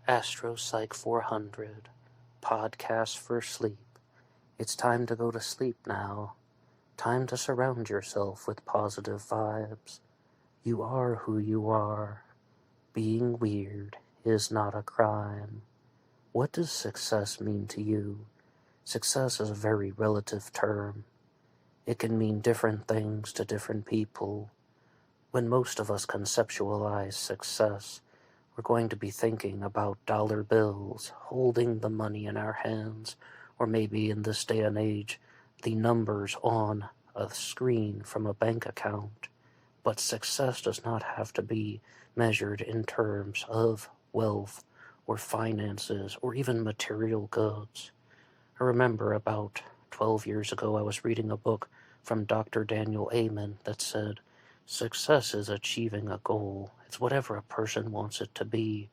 Astropsych 400, podcast for sleep. It's time to go to sleep now. Time to surround yourself with positive vibes. You are who you are. Being weird is not a crime. What does success mean to you? Success is a very relative term. It can mean different things to different people. When most of us conceptualize success, we're going to be thinking about dollar bills, holding the money in our hands, or maybe in this day and age, the numbers on a screen from a bank account. But success does not have to be measured in terms of wealth or finances or even material goods. I remember about 12 years ago I was reading a book from Dr. Daniel Amen that said, success is achieving a goal. It's whatever a person wants it to be.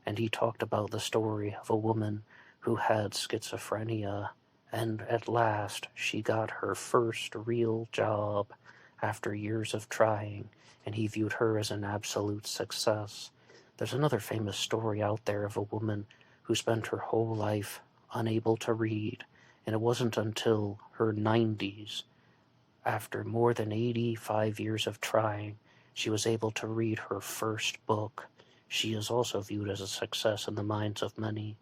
And he talked about the story of a woman who had schizophrenia, and at last she got her first real job after years of trying, and he viewed her as an absolute success. There's another famous story out there of a woman who spent her whole life unable to read, and it wasn't until her 90s, after more than 85 years of trying, she was able to read her first book. She is also viewed as a success in the minds of many.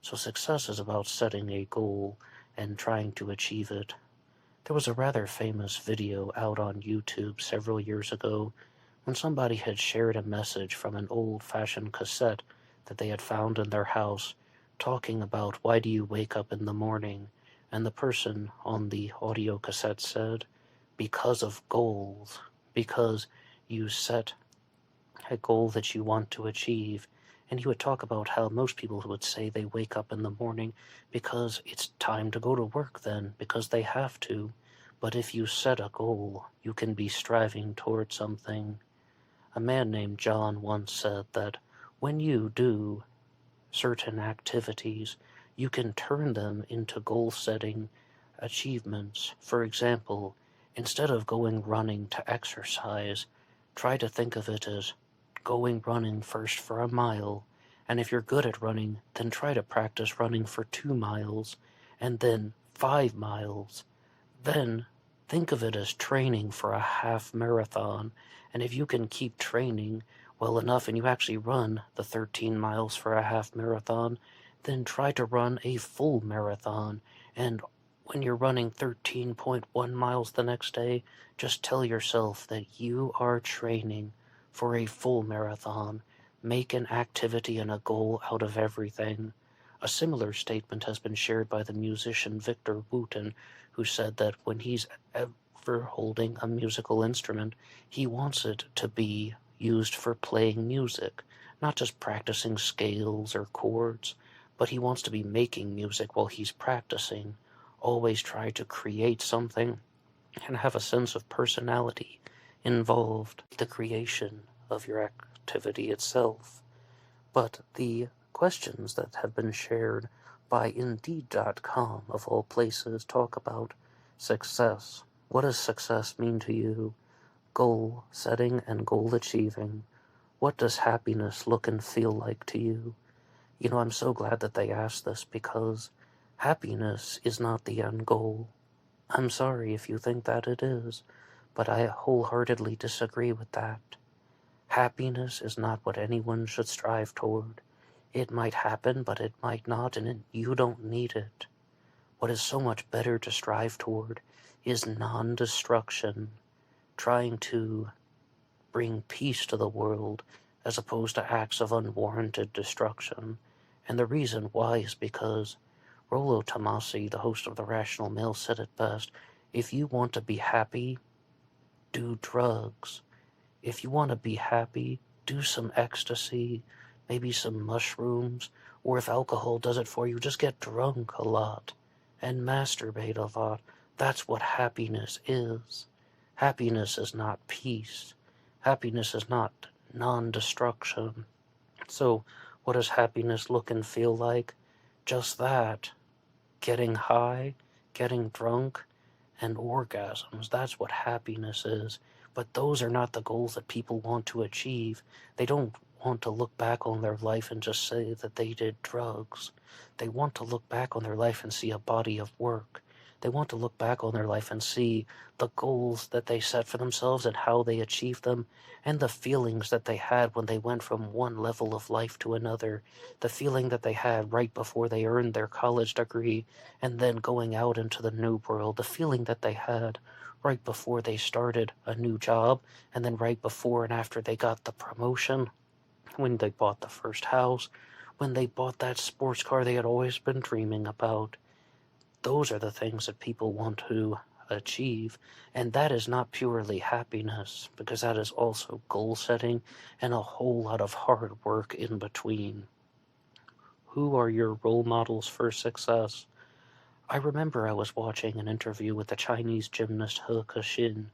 So success is about setting a goal and trying to achieve it. There was a rather famous video out on YouTube several years ago when somebody had shared a message from an old-fashioned cassette that they had found in their house talking about why do you wake up in the morning, and the person on the audio cassette said, because of goals, because you set a goal that you want to achieve. And he would talk about how most people would say they wake up in the morning because it's time to go to work then, because they have to. But if you set a goal, you can be striving towards something. A man named John once said that when you do certain activities, you can turn them into goal-setting achievements. For example, instead of going running to exercise, try to think of it as going running first for a mile, and if you're good at running, then try to practice running for 2 miles, and then 5 miles. Then think of it as training for a half marathon, and if you can keep training well enough and you actually run the 13 miles for a half marathon, then try to run a full marathon, and when you're running 13.1 miles the next day, just tell yourself that you are training for a full marathon. Make an activity and a goal out of everything. A similar statement has been shared by the musician Victor Wooten, who said that when he's ever holding a musical instrument, he wants it to be used for playing music, not just practicing scales or chords, but he wants to be making music while he's practicing. Always try to create something and have a sense of personality involved in the creation of your activity itself. But the questions that have been shared by Indeed.com, of all places, talk about success. What does success mean to you? Goal setting and goal achieving. What does happiness look and feel like to you? You know, I'm so glad that they asked this because happiness is not the end goal. I'm sorry if you think that it is, but I wholeheartedly disagree with that. Happiness is not what anyone should strive toward. It might happen, but it might not, and you don't need it. What is so much better to strive toward is non-destruction, trying to bring peace to the world as opposed to acts of unwarranted destruction. And the reason why is because Rollo Tomasi, the host of The Rational Male, said it best. If you want to be happy, do drugs. If you want to be happy, do some ecstasy, maybe some mushrooms, or if alcohol does it for you, just get drunk a lot and masturbate a lot. That's what happiness is. Happiness is not peace. Happiness is not non-destruction. So, what does happiness look and feel like? Just that. Getting high, getting drunk, and orgasms. That's what happiness is. But those are not the goals that people want to achieve. They don't want to look back on their life and just say that they did drugs. They want to look back on their life and see a body of work. They want to look back on their life and see the goals that they set for themselves and how they achieved them, and the feelings that they had when they went from one level of life to another, the feeling that they had right before they earned their college degree and then going out into the new world, the feeling that they had right before they started a new job, and then right before and after they got the promotion, when they bought the first house, when they bought that sports car they had always been dreaming about. Those are the things that people want to achieve, and that is not purely happiness, because that is also goal setting and a whole lot of hard work in between. Who are your role models for success? I remember I was watching an interview with the Chinese gymnast He Kexin,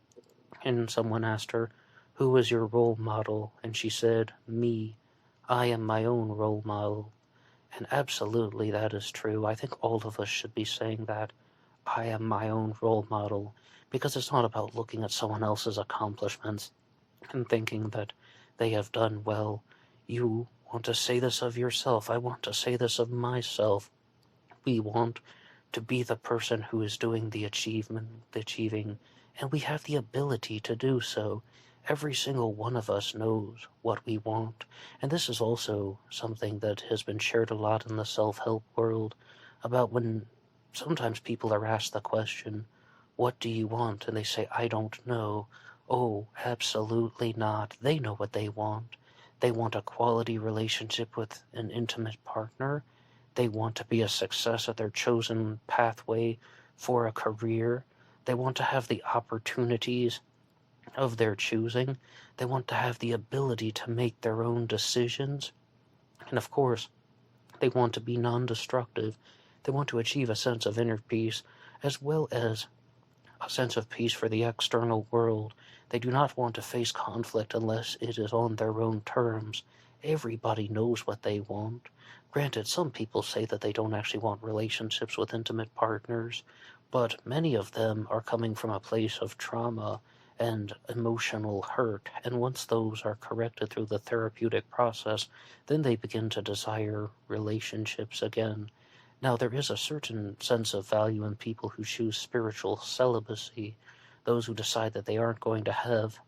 and someone asked her, "Who is your role model?" And she said, "Me. I am my own role model." And absolutely that is true. I think all of us should be saying that. I am my own role model, because it's not about looking at someone else's accomplishments and thinking that they have done well. You want to say this of yourself. I want to say this of myself. We want to be the person who is doing the achieving, and we have the ability to do so. Every single one of us knows what we want, and this is also something that has been shared a lot in the self-help world, about when sometimes people are asked the question, "What do you want?" and they say, "I don't know." Oh, absolutely not. They know what they want. They want a quality relationship with an intimate partner. They want to be a success at their chosen pathway for a career. They want to have the opportunities of their choosing. They want to have the ability to make their own decisions. And of course, they want to be non-destructive. They want to achieve a sense of inner peace, as well as a sense of peace for the external world. They do not want to face conflict unless it is on their own terms. Everybody knows what they want. Granted, some people say that they don't actually want relationships with intimate partners, but many of them are coming from a place of trauma and emotional hurt, and once those are corrected through the therapeutic process, then they begin to desire relationships again. Now, there is a certain sense of value in people who choose spiritual celibacy, those who decide that they aren't going to have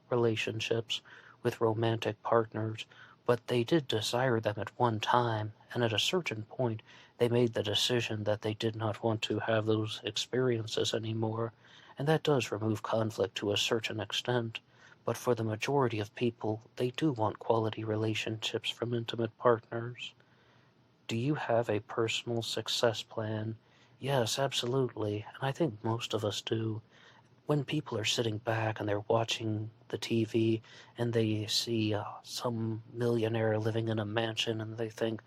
relationships with romantic partners, but they did desire them at one time, and at a certain point, they made the decision that they did not want to have those experiences anymore, and that does remove conflict to a certain extent. But for the majority of people, they do want quality relationships from intimate partners. Do you have a personal success plan? Yes, absolutely, and I think most of us do. When people are sitting back and they're watching the TV and they see some millionaire living in a mansion and they think,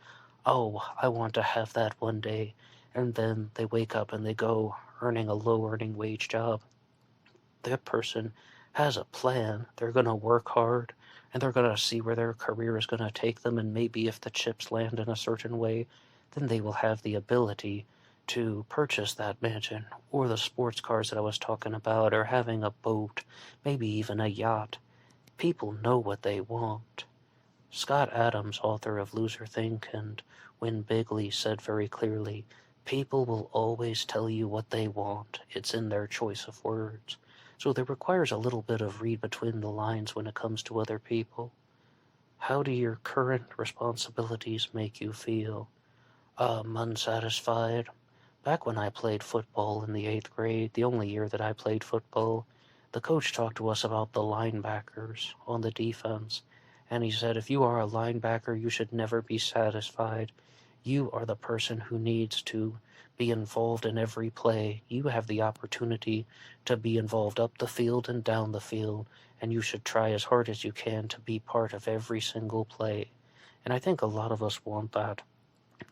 "Oh, I want to have that one day," and then they wake up and they go earning a low earning wage job, that person has a plan. They're going to work hard, and they're going to see where their career is going to take them, and maybe if the chips land in a certain way, then they will have the ability to purchase that mansion, or the sports cars that I was talking about, or having a boat, maybe even a yacht. People know what they want. Scott Adams, author of Loser Think and Win Bigly, said very clearly, "People will always tell you what they want. It's in their choice of words." So there requires a little bit of read between the lines when it comes to other people. How do your current responsibilities make you feel? Unsatisfied. Back when I played football in the 8th grade, the only year that I played football, the coach talked to us about the linebackers on the defense, and he said, if you are a linebacker, you should never be satisfied. You are the person who needs to be involved in every play. You have the opportunity to be involved up the field and down the field, and you should try as hard as you can to be part of every single play. And I think a lot of us want that.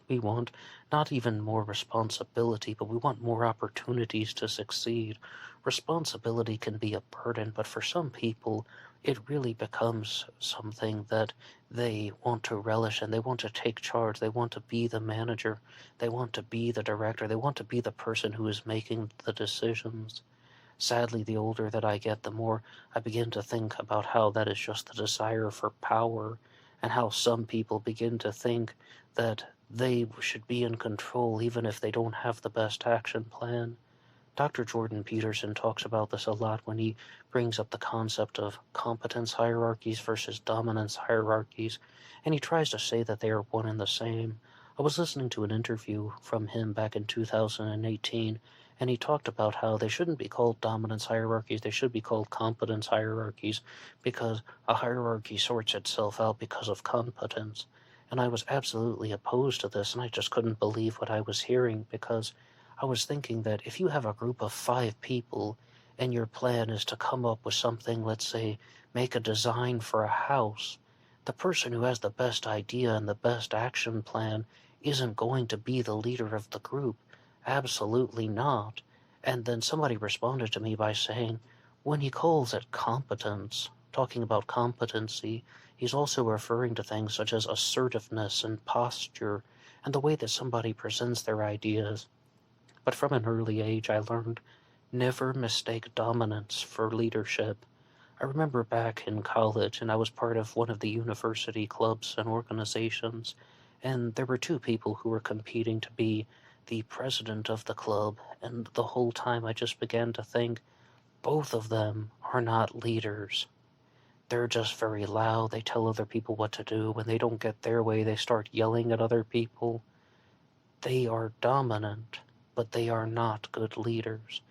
We want not even more responsibility, but we want more opportunities to succeed. Responsibility can be a burden, but for some people, it really becomes something that they want to relish, and they want to take charge. They want to be the manager. They want to be the director. They want to be the person who is making the decisions. Sadly, the older that I get, the more I begin to think about how that is just the desire for power, and how some people begin to think that they should be in control even if they don't have the best action plan. Dr. Jordan Peterson talks about this a lot when he brings up the concept of competence hierarchies versus dominance hierarchies, and he tries to say that they are one and the same. I was listening to an interview from him back in 2018, and he talked about how they shouldn't be called dominance hierarchies, they should be called competence hierarchies, because a hierarchy sorts itself out because of competence. And I was absolutely opposed to this, and I just couldn't believe what I was hearing, because I was thinking that if you have a group of 5 people and your plan is to come up with something, let's say, make a design for a house, the person who has the best idea and the best action plan isn't going to be the leader of the group. Absolutely not. And then somebody responded to me by saying, when he calls it competence, talking about competency, he's also referring to things such as assertiveness and posture and the way that somebody presents their ideas. But from an early age, I learned never mistake dominance for leadership. I remember back in college, and I was part of one of the university clubs and organizations, and there were 2 people who were competing to be the president of the club, and the whole time I just began to think, both of them are not leaders. They're just very loud, they tell other people what to do. When they don't get their way, they start yelling at other people. They are dominant, but they are not good leaders.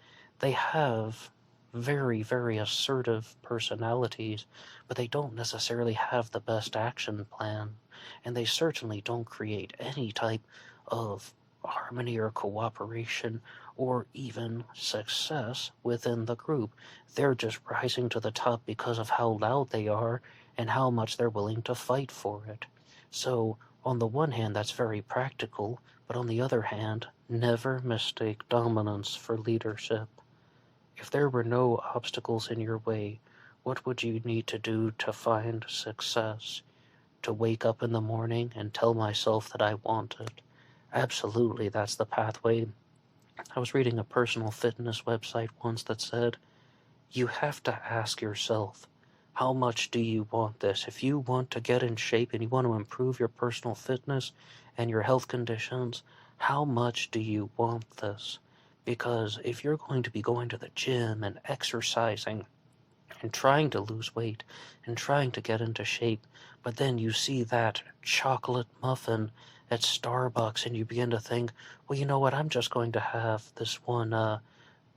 They have very, very assertive personalities, but they don't necessarily have the best action plan, and they certainly don't create any type of harmony or cooperation or even success within the group. They're just rising to the top because of how loud they are and how much they're willing to fight for it. So, on the one hand, that's very practical, but on the other hand, never mistake dominance for leadership. If there were no obstacles in your way, what would you need to do to find success? To wake up in the morning and tell myself that I want it? Absolutely, that's the pathway. I was reading a personal fitness website once that said, you have to ask yourself, how much do you want this? If you want to get in shape and you want to improve your personal fitness and your health conditions, how much do you want this? Because if you're going to be going to the gym and exercising and trying to lose weight and trying to get into shape, but then you see that chocolate muffin at Starbucks and you begin to think, well, you know what, I'm just going to have this one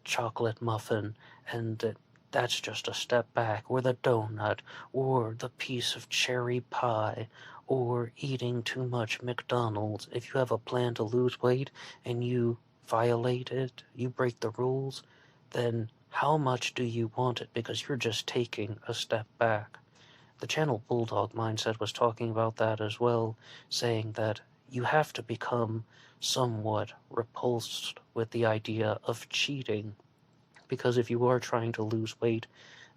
chocolate muffin, and that's just a step back, or the donut, or the piece of cherry pie, or eating too much McDonald's. If you have a plan to lose weight and you violate it, you break the rules, then how much do you want it? Because you're just taking a step back. The channel Bulldog Mindset was talking about that as well, saying that you have to become somewhat repulsed with the idea of cheating. Because if you are trying to lose weight,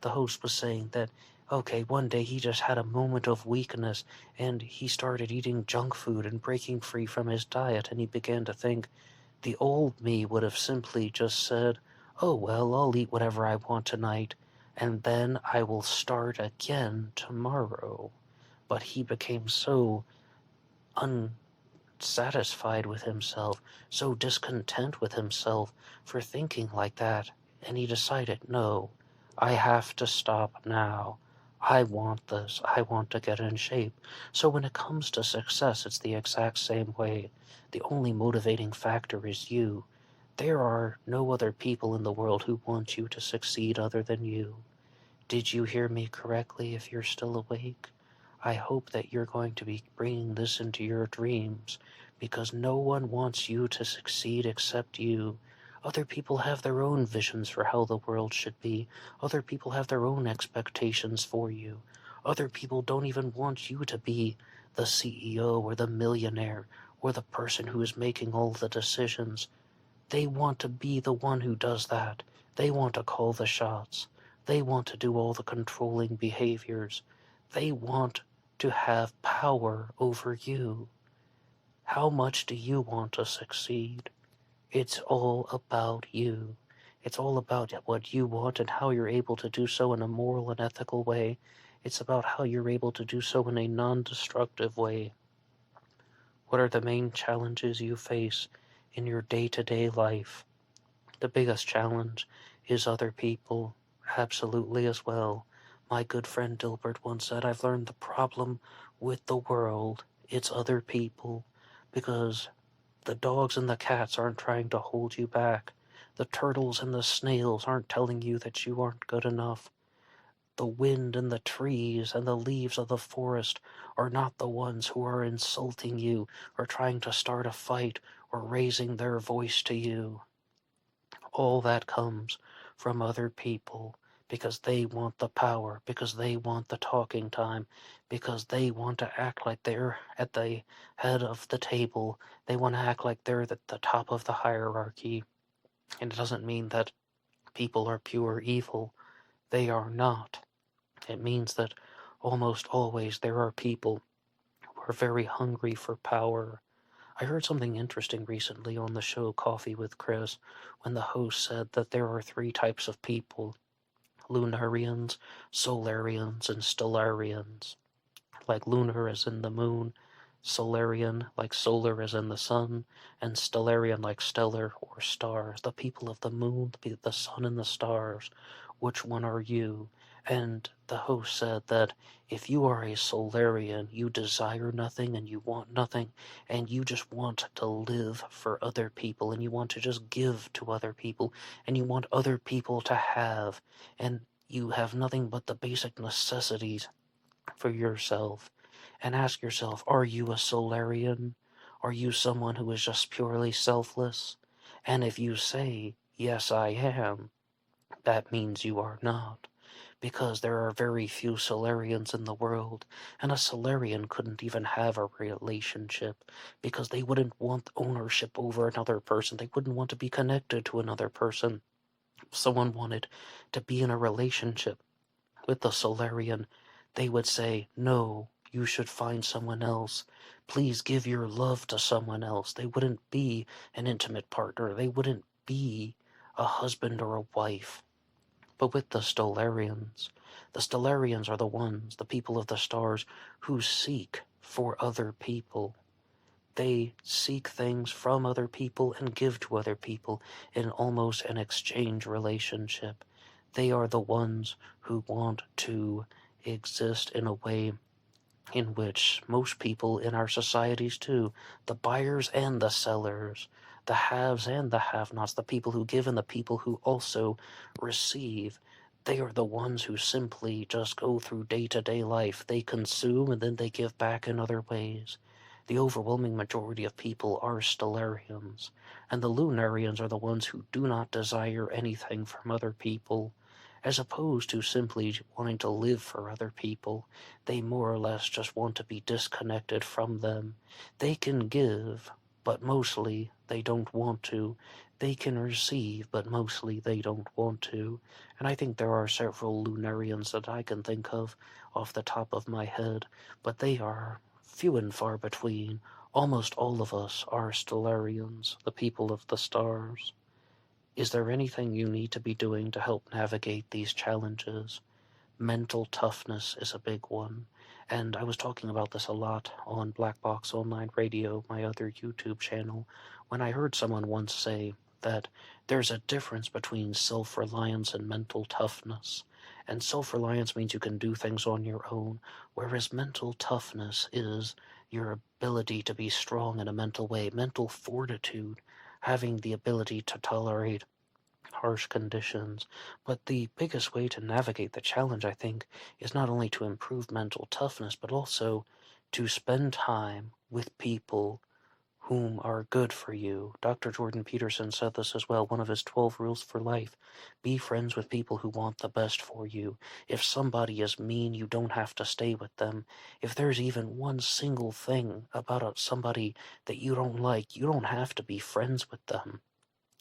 the host was saying that, okay, one day he just had a moment of weakness and he started eating junk food and breaking free from his diet, and he began to think, the old me would have simply just said, oh well, I'll eat whatever I want tonight, and then I will start again tomorrow. But he became so unsatisfied with himself, so discontent with himself for thinking like that, and he decided, no, I have to stop now. I want this. I want to get in shape. So when it comes to success, it's the exact same way. The only motivating factor is you. There are no other people in the world who want you to succeed other than you. Did you hear me correctly if you're still awake? I hope that you're going to be bringing this into your dreams, because no one wants you to succeed except you. Other people have their own visions for how the world should be. Other people have their own expectations for you. Other people don't even want you to be the CEO or the millionaire or the person who is making all the decisions. They want to be the one who does that. They want to call the shots. They want to do all the controlling behaviors. They want to have power over you. How much do you want to succeed? It's all about you. It's all about what you want and how you're able to do so in a moral and ethical way. It's about how you're able to do so in a non-destructive way. What are the main challenges you face in your day-to-day life? The biggest challenge is other people, absolutely as well. My good friend Dilbert once said, I've learned the problem with the world, it's other people, because the dogs and the cats aren't trying to hold you back. The turtles and the snails aren't telling you that you aren't good enough. The wind and the trees and the leaves of the forest are not the ones who are insulting you or trying to start a fight or raising their voice to you. All that comes from other people because they want the power, because they want the talking time, because they want to act like they're at the head of the table. They want to act like they're at the top of the hierarchy. And it doesn't mean that people are pure evil. They are not. It means that almost always there are people who are very hungry for power. I heard something interesting recently on the show Coffee with Chris when the host said that there are 3 types of people: lunarians, solarians, and stellarians. Like lunar as in the moon, solarian like solar as in the sun, and stellarian like stellar or stars. The people of the moon, the sun, and the stars. Which one are you? And the host said that if you are a solarian, you desire nothing and you want nothing, and you just want to live for other people, and you want to just give to other people, and you want other people to have, and you have nothing but the basic necessities for yourself. And ask yourself, are you a Solarian? Are you someone who is just purely selfless? And if you say, yes, I am, that means you are not. Because there are very few Solarians in the world, and a Solarian couldn't even have a relationship, because they wouldn't want ownership over another person. They wouldn't want to be connected to another person. If someone wanted to be in a relationship with the Solarian, they would say, no, you should find someone else. Please give your love to someone else. They wouldn't be an intimate partner. They wouldn't be a husband or a wife. But with the Stellarians are the ones, the people of the stars, who seek for other people. They seek things from other people and give to other people in almost an exchange relationship. They are the ones who want to exist in a way in which most people in our societies too, the buyers and the sellers, the haves and the have-nots, the people who give and the people who also receive, they are the ones who simply just go through day-to-day life. They consume and then they give back in other ways. The overwhelming majority of people are Stellarians, and the Lunarians are the ones who do not desire anything from other people. As opposed to simply wanting to live for other people, they more or less just want to be disconnected from them. They can give, but mostly they don't want to. They can receive, but mostly they don't want to. And I think there are several Lunarians that I can think of off the top of my head, but they are few and far between. Almost all of us are Stellarians, the people of the stars. Is there anything you need to be doing to help navigate these challenges? Mental toughness is a big one, and I was talking about this a lot on BlackBoxOnlineRadio, my other YouTube channel, when I heard someone once say that there's a difference between self-reliance and mental toughness. And self-reliance means you can do things on your own, whereas mental toughness is your ability to be strong in a mental way, mental fortitude, having the ability to tolerate harsh conditions. But the biggest way to navigate the challenge, I think, is not only to improve mental toughness, but also to spend time with people whom are good for you. Dr. Jordan Peterson said this as well, one of his 12 rules for life. Be friends with people who want the best for you. If somebody is mean, you don't have to stay with them. If there's even one single thing about somebody that you don't like, you don't have to be friends with them.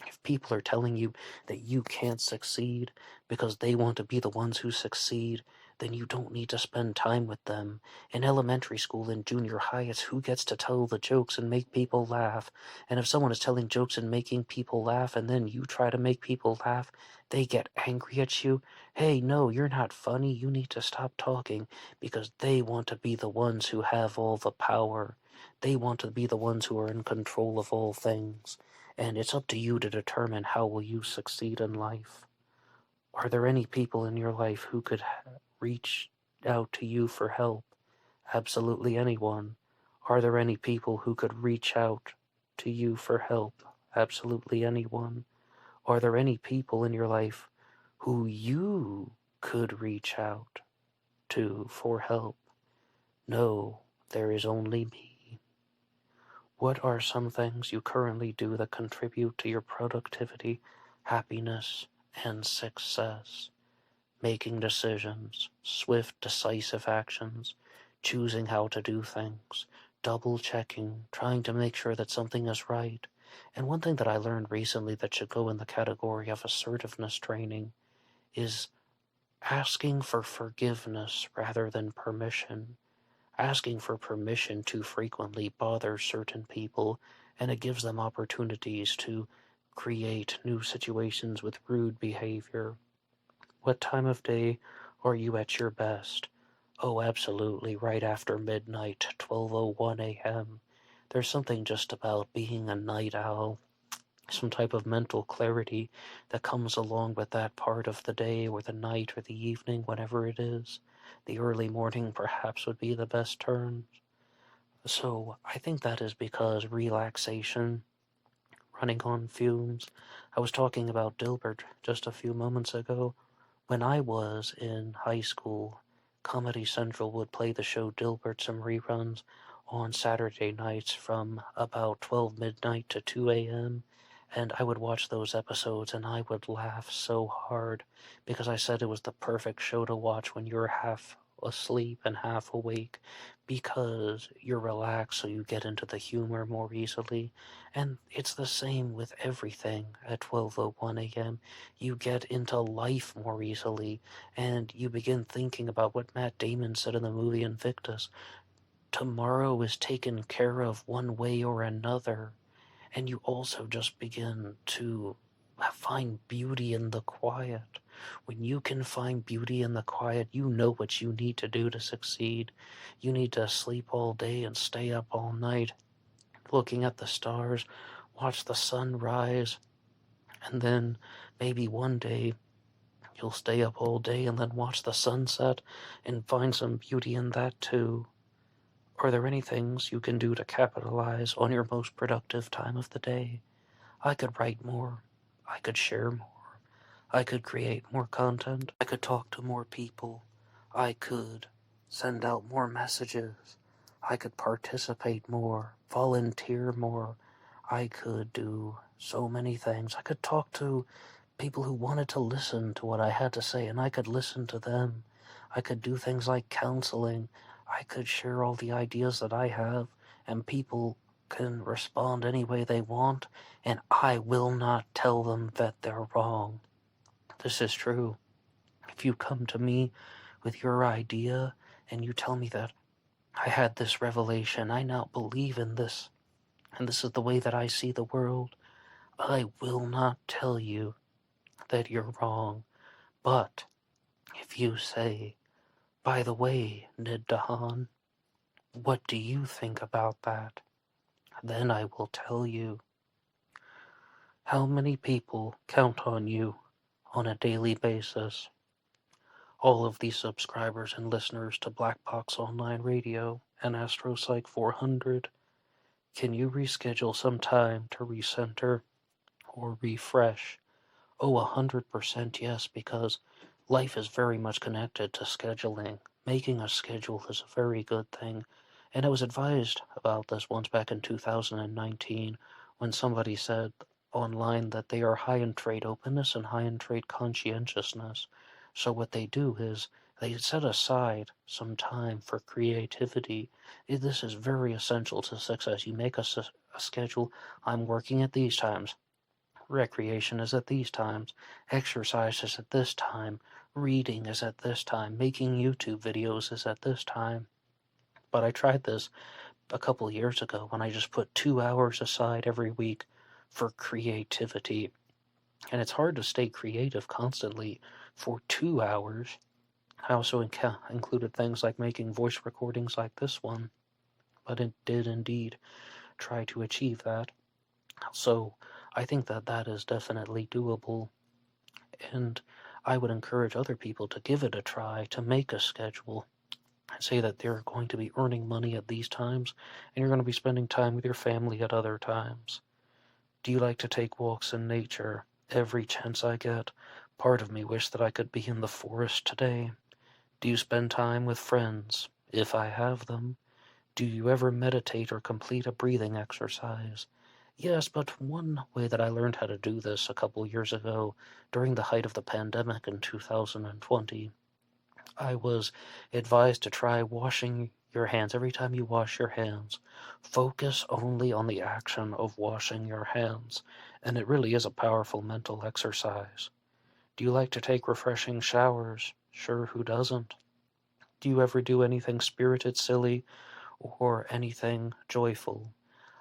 If people are telling you that you can't succeed because they want to be the ones who succeed, then you don't need to spend time with them. In elementary school and junior high, it's who gets to tell the jokes and make people laugh. And if someone is telling jokes and making people laugh, and then you try to make people laugh, they get angry at you. Hey, no, you're not funny. You need to stop talking, because they want to be the ones who have all the power. They want to be the ones who are in control of all things. And it's up to you to determine how will you succeed in life. Are there any people in your life who could reach out to you for help? Absolutely anyone. Are there any people who could reach out to you for help? Absolutely anyone. Are there any people in your life who you could reach out to for help? No, there is only me. What are some things you currently do that contribute to your productivity, happiness, and success? Making decisions, swift, decisive actions, choosing how to do things, double-checking, trying to make sure that something is right. And one thing that I learned recently that should go in the category of assertiveness training is asking for forgiveness rather than permission. Asking for permission too frequently bothers certain people, and it gives them opportunities to create new situations with rude behavior. What time of day are you at your best? Oh, absolutely, right after midnight, 12:01 a.m. There's something just about being a night owl, some type of mental clarity that comes along with that part of the day or the night or the evening, whatever it is. The early morning perhaps would be the best term. So I think that is because relaxation, running on fumes. I was talking about Dilbert just a few moments ago. When I was in high school, Comedy Central would play the show Dilbert some reruns on Saturday nights from about 12 midnight to 2 a.m., and I would watch those episodes and I would laugh so hard because I said it was the perfect show to watch when you're half asleep and half awake, because you're relaxed so you get into the humor more easily. And it's the same with everything at 12:01 a.m. You get into life more easily, and you begin thinking about what Matt Damon said in the movie Invictus. Tomorrow is taken care of one way or another, and you also just begin to find beauty in the quiet. When you can find beauty in the quiet, you know what you need to do to succeed. You need to sleep all day and stay up all night, looking at the stars, watch the sun rise, and then maybe one day you'll stay up all day and then watch the sunset and find some beauty in that too. Are there any things you can do to capitalize on your most productive time of the day? I could write more. I could share more. I could create more content. I could talk to more people. I could send out more messages. I could participate more, volunteer more. I could do so many things. I could talk to people who wanted to listen to what I had to say, and I could listen to them. I could do things like counseling. I could share all the ideas that I have, and people can respond any way they want, and I will not tell them that they're wrong. This is true. If you come to me with your idea and you tell me that I had this revelation, I now believe in this, and this is the way that I see the world, I will not tell you that you're wrong. But if you say, by the way, Nid Dahan, what do you think about that? Then I will tell you. How many people count on you on a daily basis? All of these subscribers and listeners to Black Box Online Radio and AstroPsych 400, can you reschedule some time to recenter or refresh? Oh, 100% yes, because life is very much connected to scheduling. Making a schedule is a very good thing. And I was advised about this once back in 2019 when somebody said online that they are high in trade openness and high in trade conscientiousness. So what they do is they set aside some time for creativity. This is very essential to success. You make a schedule. I'm working at these times. Recreation is at these times, exercise is at this time, reading is at this time, making YouTube videos is at this time. But I tried this a couple years ago when I just put 2 hours aside every week for creativity. And it's hard to stay creative constantly for 2 hours. I also included things like making voice recordings like this one, but it did indeed try to achieve that. So I think that that is definitely doable, and I would encourage other people to give it a try, to make a schedule, and say that they're going to be earning money at these times, and you're going to be spending time with your family at other times. Do you like to take walks in nature? Every chance I get. Part of me wished that I could be in the forest today. Do you spend time with friends, if I have them? Do you ever meditate or complete a breathing exercise? Yes, but one way that I learned how to do this a couple years ago, during the height of the pandemic in 2020, I was advised to try washing your hands. Every time you wash your hands, focus only on the action of washing your hands, and it really is a powerful mental exercise. Do you like to take refreshing showers? Sure, who doesn't? Do you ever do anything spirited, silly, or anything joyful?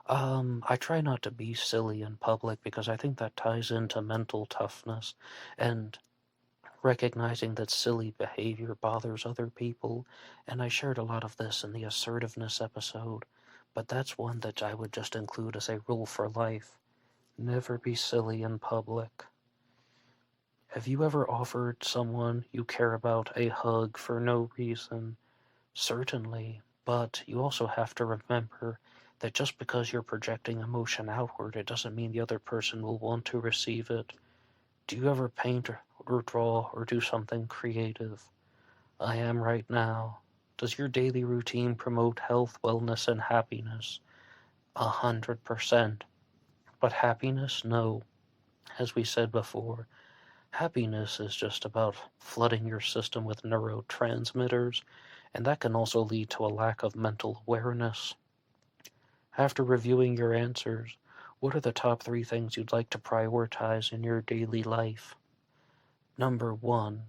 I try not to be silly in public because I think that ties into mental toughness and recognizing that silly behavior bothers other people. And I shared a lot of this in the assertiveness episode, but that's one that I would just include as a rule for life. Never be silly in public. Have you ever offered someone you care about a hug for no reason? Certainly, but you also have to remember that just because you're projecting emotion outward, it doesn't mean the other person will want to receive it. Do you ever paint or draw or do something creative? I am right now. Does your daily routine promote health, wellness, and happiness? 100%. But happiness? No. As we said before, happiness is just about flooding your system with neurotransmitters, and that can also lead to a lack of mental awareness. After reviewing your answers, what are the top 3 things you'd like to prioritize in your daily life? Number 1,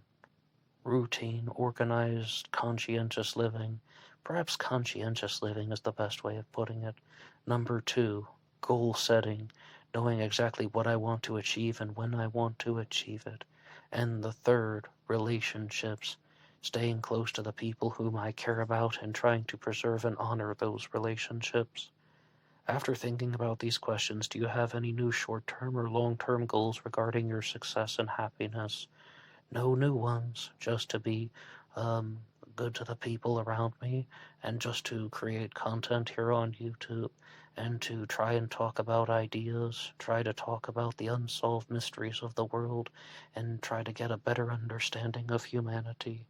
routine, organized, conscientious living. Perhaps conscientious living is the best way of putting it. Number 2, goal setting, knowing exactly what I want to achieve and when I want to achieve it. And the 3rd, relationships, staying close to the people whom I care about and trying to preserve and honor those relationships. After thinking about these questions, do you have any new short-term or long-term goals regarding your success and happiness? No new ones, just to be good to the people around me, and just to create content here on YouTube, and to try and talk about ideas, try to talk about the unsolved mysteries of the world, and try to get a better understanding of humanity.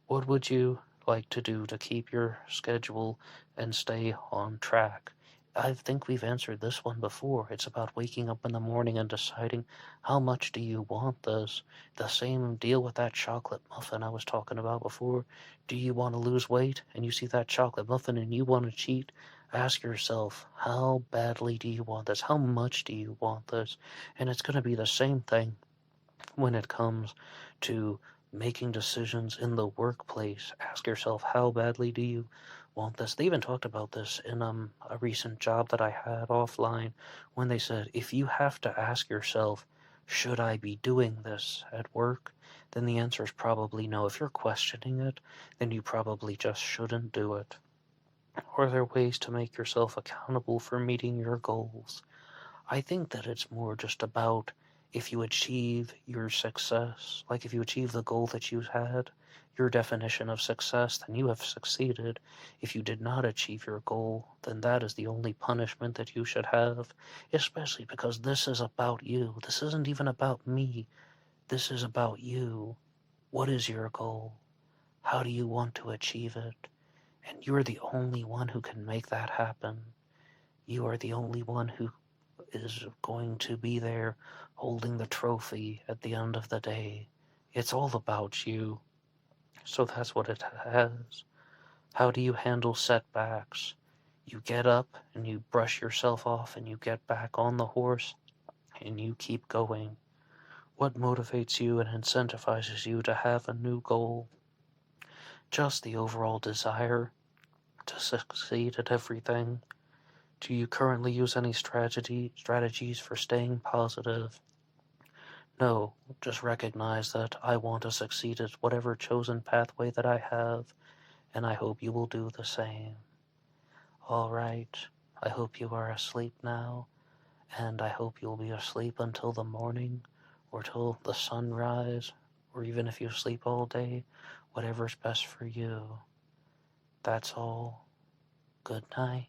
What would you like to do to keep your schedule and stay on track? I think we've answered this one before. It's about waking up in the morning and deciding how much do you want this. The same deal with that chocolate muffin I was talking about before. Do you want to lose weight and you see that chocolate muffin and you want to cheat? Ask yourself, how badly do you want this? How much do you want this? And it's going to be the same thing when it comes to making decisions in the workplace. Ask yourself, how badly do you want this? They even talked about this in a recent job that I had offline, when they said, if you have to ask yourself, should I be doing this at work? Then the answer is probably no. If you're questioning it, then you probably just shouldn't do it. Are there ways to make yourself accountable for meeting your goals? I think that it's more just about, if you achieve your success, like if you achieve the goal that you had, your definition of success, then you have succeeded. If you did not achieve your goal, then that is the only punishment that you should have, especially because this is about you. This isn't even about me. This is about you. What is your goal? How do you want to achieve it? And you're the only one who can make that happen. You are the only one who is going to be there holding the trophy at the end of the day. It's all about you. So that's what it has. How do you handle setbacks? You get up and you brush yourself off and you get back on the horse and you keep going. What motivates you and incentivizes you to have a new goal? Just the overall desire to succeed at everything? Do you currently use any strategies for staying positive? No, just recognize that I want to succeed at whatever chosen pathway that I have, and I hope you will do the same. Alright, I hope you are asleep now, and I hope you'll be asleep until the morning, or till the sunrise, or even if you sleep all day, whatever's best for you. That's all. Good night.